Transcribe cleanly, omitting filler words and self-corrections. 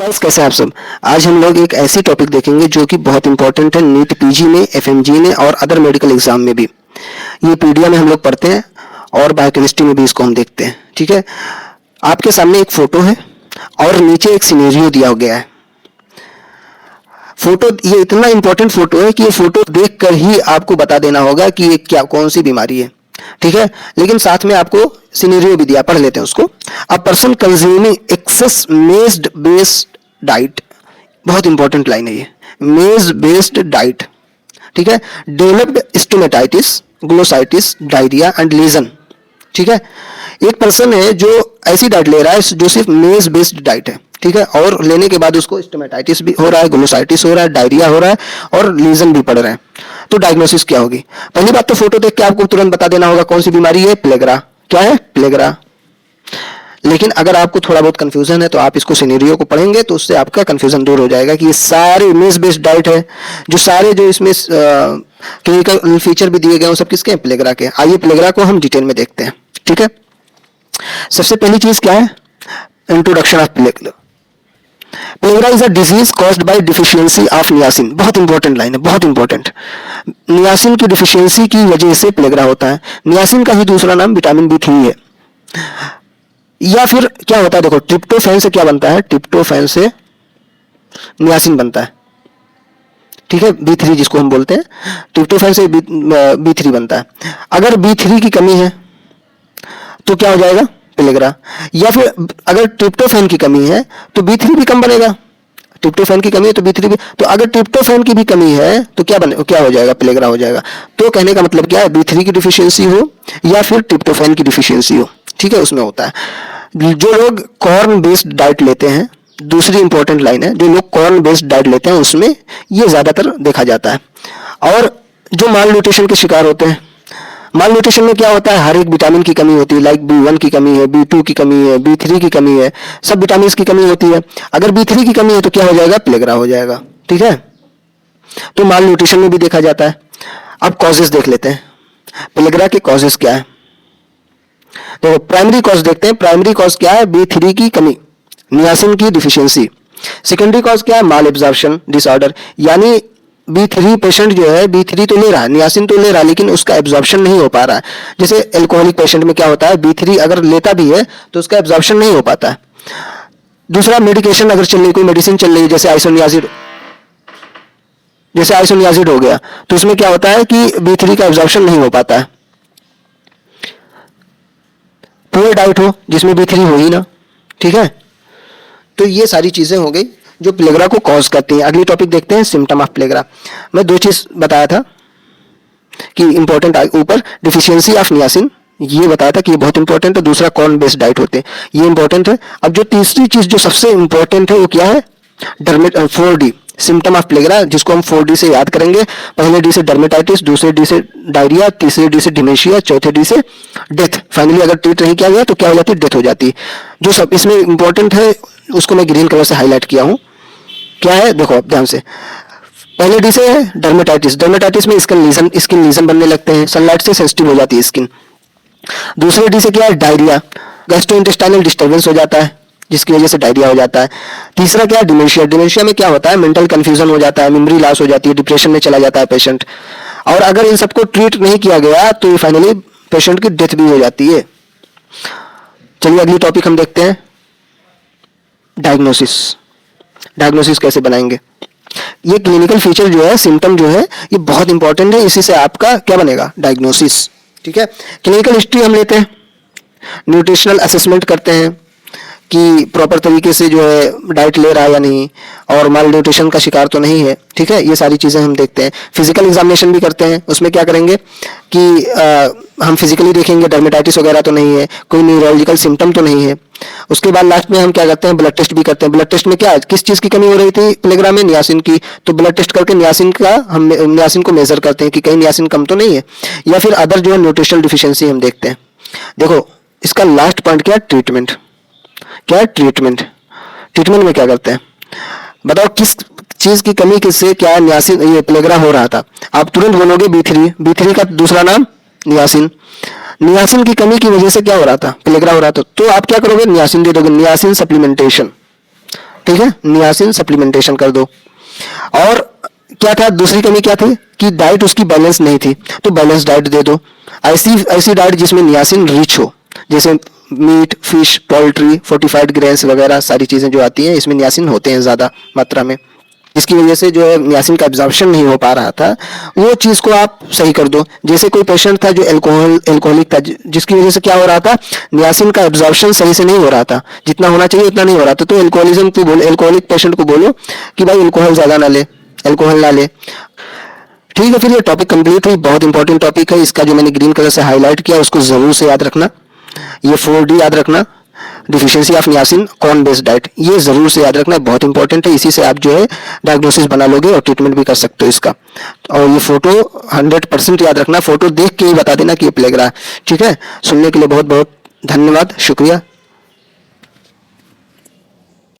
Guys, कैसे हैं आप सब। आज हम लोग एक ऐसी टॉपिक देखेंगे जो कि बहुत इंपॉर्टेंट है नीट पीजी में, एफएमजी में और अदर मेडिकल एग्जाम में भी। ये पीडिया में हम लोग पढ़ते हैं और बायोकेमिस्ट्री में भी इसको हम देखते हैं। ठीक है, आपके सामने एक फोटो है और नीचे एक सिनेरियो दिया गया है। फोटो ये इतना इंपॉर्टेंट फोटो है कि ये फोटो देखकर ही आपको बता देना होगा कि ये क्या कौन सी बीमारी है। ठीक है, लेकिन साथ में आपको सिनेरियो भी दिया, पढ़ लेते हैं उसको। A person consuming excess maize based diet, बहुत इंपॉर्टेंट लाइन है ये, मेज बेस्ड डाइट। ठीक है, developed stomatitis, glossitis, diarrhoea and lesion. ठीक है, एक पर्सन है जो ऐसी डाइट ले रहा है जो सिर्फ मेज बेस्ड डाइट है। ठीक है, और लेने के बाद उसको स्टोमेटाइटिस भी हो रहा है, ग्लोसाइटिस हो रहा है, डायरिया हो रहा है और लीजन भी पड़ रहे हैं। तो डायग्नोसिस क्या होगी? पहली बात तो फोटो देख के आपको तुरंत बता देना होगा कौन सी बीमारी है, प्लेगरा। क्या है? प्लेगरा। लेकिन अगर आपको थोड़ा बहुत कंफ्यूजन है तो आप इसको सिनेरियो को पढ़ेंगे तो उससे आपका कंफ्यूजन दूर हो जाएगा कि ये सारे मेज बेस्ड डाइट है, जो सारे जो इसमें क्लिनिकल फीचर भी दिए गए हैं सब किसके हैं? प्लेगरा के। आइए प्लेगरा को हम डिटेल में देखते हैं। ठीक है, सबसे पहली चीज क्या है? Introduction of pellagra. Pellagra is a disease caused by deficiency of niacin. बहुत इंपॉर्टेंट लाइन है, बहुत इंपॉर्टेंट। नियासिन की डिफिशियंसी की वजह से प्लेगरा होता है। नियासिन का ही दूसरा नाम विटामिन B3 है। या फिर क्या होता है, देखो, ट्रिप्टोफैन से क्या बनता है? ट्रिप्टोफैन से नियासिन बनता है। ठीक है, B3 जिसको हम बोलते हैं, ट्रिप्टोफैन से B3 बनता है। अगर B3 की कमी है तो क्या हो जाएगा? प्लेगरा। या फिर अगर ट्रिप्टोफैन की कमी है तो B3 भी कम बनेगा। ट्रिप्टोफैन की कमी है तो B3 भी, तो अगर ट्रिप्टोफैन की भी कमी है तो क्या हो जाएगा? प्लेगरा हो जाएगा। तो कहने का मतलब क्या है? B3 की डिफिशियंसी हो या फिर ट्रिप्टोफैन की डिफिशियंसी हो, ठीक है, उसमें होता है। जो लोग कॉर्न बेस्ड डाइट लेते हैं, दूसरी इंपॉर्टेंट लाइन है, जो लोग कॉर्न बेस्ड डाइट लेते हैं उसमें ये ज्यादातर देखा जाता है। और जो माल न्यूट्रिशन के शिकार होते हैं, माल न्यूट्रिशन में क्या होता है? हर एक विटामिन की कमी होती है, लाइक B1 की कमी है, B2 की कमी है, B3 की कमी है, सब विटामिन की कमी होती है। अगर B3 की कमी है तो क्या हो जाएगा? प्लेगरा हो जाएगा। ठीक है, तो माल न्यूट्रिशन में भी देखा जाता है। अब कॉजेस देख लेते हैं, प्लेगरा के कॉजेस क्या है। तो प्राइमरी कॉज देखते हैं। प्राइमरी कॉज क्या है? B3 की कमी, नियासिन की डिफिशियंसी। सेकेंडरी कॉज क्या है? माल एब्जॉर्प्शन डिसऑर्डर, यानी B3 पेशेंट जो है B3 तो ले रहा है, नियासिन तो ले रहा है, लेकिन उसका एब्जॉर्प्शन नहीं हो पा रहा है। जैसे एल्कोहलिक पेशेंट में क्या होता है? B3 अगर लेता भी है तो उसका एब्जॉर्प्शन नहीं हो पाता है। दूसरा, मेडिकेशन अगर चल रही, कोई मेडिसिन चल रही है, जैसे आइसोनियाजिड हो गया, तो उसमें क्या होता है कि B3 का एब्जॉर्प्शन नहीं हो पाता है। पुअर डाइट हो जिसमें B3 हो ही ना। ठीक है, तो ये सारी चीजें हो गई जो प्लेगरा को कॉज करती हैं। अगली टॉपिक देखते हैं, सिम्टम ऑफ प्लेगरा। मैं दो चीज बताया था कि इंपॉर्टेंट, ऊपर डिफिशियंसी ऑफ नियासिन ये बताया था कि ये बहुत इंपॉर्टेंट है। दूसरा कॉर्न बेस्ड डाइट होते हैं, ये इंपॉर्टेंट है। अब जो तीसरी चीज जो सबसे इंपॉर्टेंट है वो क्या है? 4D सिम्टम ऑफ प्लेगरा, जिसको हम 4D से याद करेंगे। पहले D से डर्मेटाइटिस, दूसरे D से डायरिया, तीसरे D से डिमेंशिया, चौथे D से डेथ। फाइनली अगर ट्रीट नहीं किया गया तो क्या हो जाती है? डेथ हो जाती है। जो सब इसमें इंपॉर्टेंट है उसको मैं ग्रीन कलर से हाईलाइट किया हूं। क्या है? देखो आप ध्यान से। पहले D से है डर्मेटाइटिस। डर्मेटाइटिस में स्किन लीजन बनने लगते हैं, सनलाइट से सेंसिटिव हो जाती है स्किन। दूसरे D से क्या है? डायरिया, गैस्ट्रोइंटेस्टाइनल डिस्टर्बेंस हो जाता है जिसकी वजह से डायरिया हो जाता है। तीसरा क्या है? डिमेंशिया। डिमेंशिया में क्या होता है? मेंटल कंफ्यूजन हो जाता है, मेमोरी लॉस हो जाती है, डिप्रेशन में चला जाता है पेशेंट। और अगर इन सबको ट्रीट नहीं किया गया तो फाइनली पेशेंट की डेथ भी हो जाती है। चलिए अगली टॉपिक हम देखते हैं, डायग्नोसिस। डायग्नोसिस कैसे बनाएंगे? ये क्लिनिकल फीचर जो है, सिम्टम जो है, ये बहुत इंपॉर्टेंट है। इसी से आपका क्या बनेगा? डायग्नोसिस। ठीक है, क्लिनिकल हिस्ट्री हम लेते हैं, न्यूट्रिशनल असेसमेंट करते हैं कि प्रॉपर तरीके से जो है डाइट ले रहा है या नहीं, और माल न्यूट्रिशन का शिकार तो नहीं है। ठीक है, ये सारी चीज़ें हम देखते हैं। फिजिकल एग्जामिनेशन भी करते हैं, उसमें क्या करेंगे कि हम फिजिकली देखेंगे डर्मेटाइटिस वगैरह तो नहीं है, कोई न्यूरोलॉजिकल सिम्टम तो नहीं है। उसके बाद लास्ट में हम क्या करते हैं? ब्लड टेस्ट भी करते हैं। ब्लड टेस्ट में क्या, किस चीज़ की कमी हो रही थी प्लेगरा में? नियासिन की। तो ब्लड टेस्ट करके हम नियासिन को मेजर करते हैं कि कहीं नियासिन कम तो नहीं है। या फिर अदर जो है न्यूट्रिशनल डिफिशियंसी हम देखते हैं। देखो इसका लास्ट पॉइंट क्या है? ट्रीटमेंट। क्या है? ट्रीटमेंट। ट्रीटमेंट में क्या करते हैं बताओ? किस चीज की कमी किससे क्या नियासिन ये प्लेगरा हो रहा था? आप तुरंत बोलोगे B3। B3 का दूसरा नाम नियासिन। नियासिन की कमी की वजह से क्या हो रहा था? प्लेगरा हो रहा था। तो आप क्या करोगे? नियासिन दे दोगे, नियासिन सप्लीमेंटेशन। ठीक है, नियासिन सप्लीमेंटेशन कर दो। और क्या था, दूसरी कमी क्या थी कि डाइट उसकी बैलेंस नहीं थी, तो बैलेंस डाइट दे दो। ऐसी डाइट जिसमें नियासिन रिच हो, जैसे meat, fish, poultry, fortified grains वगैरह सारी चीज़ें जो आती हैं इसमें नियासिन होते हैं ज़्यादा मात्रा में, जिसकी वजह से जो है नियासिन का एब्जॉर्प्शन नहीं हो पा रहा था, वो चीज़ को आप सही कर दो। जैसे कोई पेशेंट था जो एल्कोहलिक था, जिसकी वजह से क्या हो रहा था, नियासिन का एब्जॉर्प्शन सही से नहीं हो रहा था, जितना होना चाहिए उतना नहीं हो रहा था। तो एल्कोहलिज्म को बोलो, एल्कोहलिक पेशेंट को बोलो कि भाई एल्कोहल ज़्यादा ना ले, एल्कोहल ना ले। ठीक है, फिर ये टॉपिक कंप्लीट हुई। बहुत इंपॉर्टेंट टॉपिक है, इसका जो मैंने ग्रीन कलर से हाईलाइट किया उसको जरूर से याद रखना। ये 4D याद रखना, deficiency of niacin, corn based diet, ये जरूर से याद रखना, बहुत इंपॉर्टेंट है। इसी से आप जो है डायग्नोसिस बना लोगे और ट्रीटमेंट भी कर सकते हो इसका। और ये फोटो 100% याद रखना, फोटो देख के ही बता देना कि ये प्लेग रहा है। ठीक है, सुनने के लिए बहुत बहुत धन्यवाद, शुक्रिया।